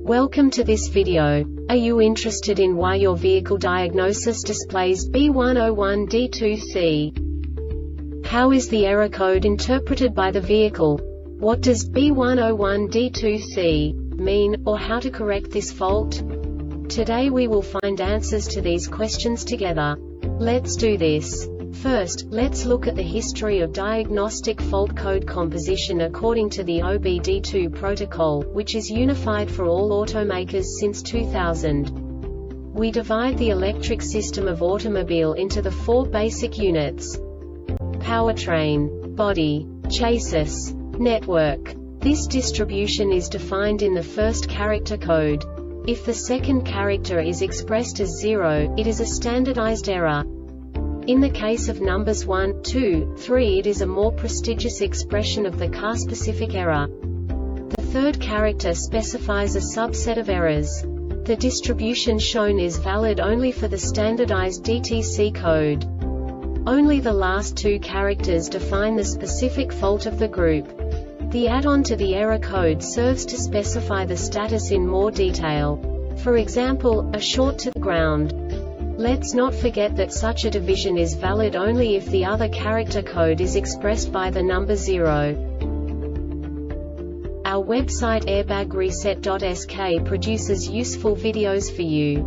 Welcome to this video. Are you interested in why your vehicle diagnosis displays B101D-2C? How is the error code interpreted by the vehicle? What does B101D-2C mean, or how to correct this fault? Today we will find answers to these questions together. Let's do this. First, let's look at the history of diagnostic fault code composition according to the OBD2 protocol, which is unified for all automakers since 2000. We divide the electric system of automobile into the four basic units: powertrain, body, chassis, network. This distribution is defined in the first character code. If the second character is expressed as 0, it is a standardized error. In the case of numbers 1, 2, 3, it is a more prestigious expression of the car-specific error. The third character specifies a subset of errors. The distribution shown is valid only for the standardized DTC code. Only the last two characters define the specific fault of the group. The add-on to the error code serves to specify the status in more detail. For example, a short to the ground. Let's not forget that such a division is valid only if the other character code is expressed by the number 0. Our website airbagreset.sk produces useful videos for you.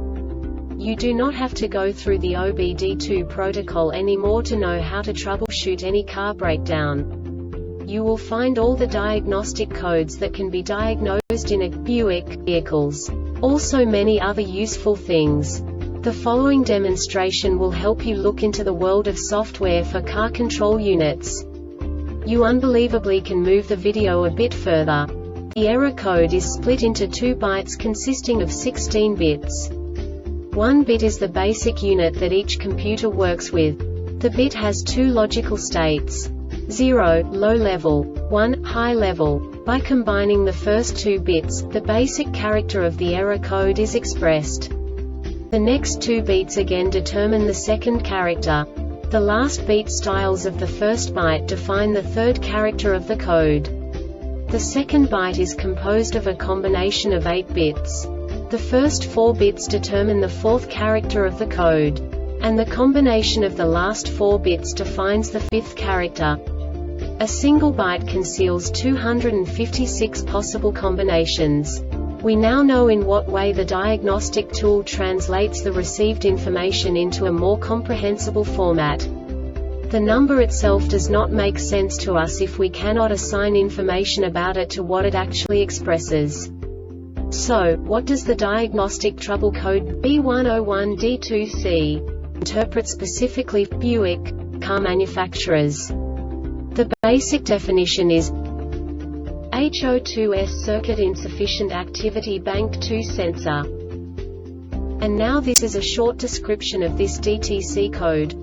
You do not have to go through the OBD2 protocol anymore to know how to troubleshoot any car breakdown. You will find all the diagnostic codes that can be diagnosed in a Buick vehicles. Also many other useful things. The following demonstration will help you look into the world of software for car control units. You unbelievably can move the video a bit further. The error code is split into 2 bytes consisting of 16 bits. 1 bit is the basic unit that each computer works with. The bit has 2 logical states: 0, low level, 1, high level. By combining the first 2 bits, the basic character of the error code is expressed. The next 2 beats again determine the second character. The last beat styles of the first byte define the third character of the code. The second byte is composed of a combination of 8 bits. The first 4 bits determine the fourth character of the code. And the combination of the last 4 bits defines the fifth character. A single byte conceals 256 possible combinations. We now know in what way the diagnostic tool translates the received information into a more comprehensible format. The number itself does not make sense to us if we cannot assign information about it to what it actually expresses. So, what does the diagnostic trouble code B101D2C interpret specifically for Buick car manufacturers? The basic definition is HO2S circuit insufficient activity bank 2 sensor. And now this is a short description of this DTC code.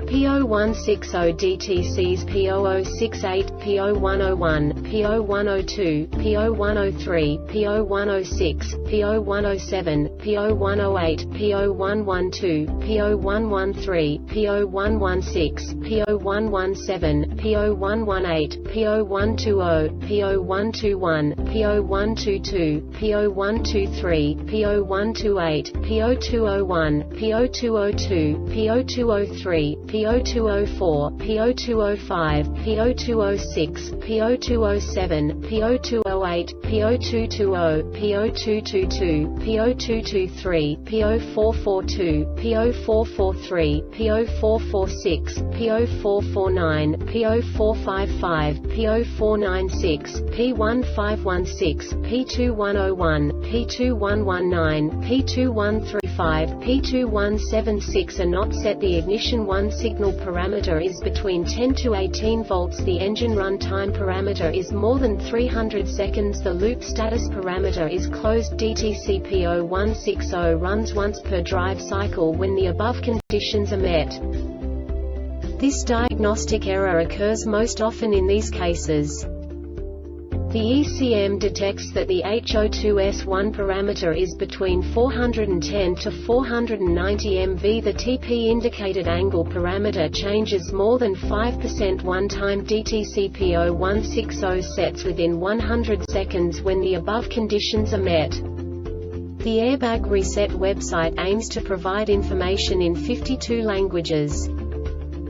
P0160 DTCs P0068, P0101, P0102, P0103, P0106, P0107, P0108, P0112, P0113, P0116, P0117, P0118, P0120, P0121, P0122, P0123, P0128, P0201, P0202, P0203, P0204, P0205, P0206, P0207, P0208, P0220, P0222, P0223, P0442, P0443, P0446, P0449, P0455, P0496, P1516, P2101, P2119, P2135, P2176 are not set. The ignition 1 signal parameter is between 10 to 18 volts. The engine run time parameter is more than 300 seconds. The loop status parameter is closed. DTC P0160 runs once per drive cycle when the above conditions are met. This diagnostic error occurs most often in these cases: The ECM detects that the HO2S1 parameter is between 410 to 490 MV. The TP indicated angle parameter changes more than 5% one-time DTC P0160 sets within 100 seconds when the above conditions are met. The Airbag Reset website aims to provide information in 52 languages.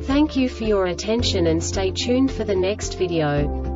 Thank you for your attention and stay tuned for the next video.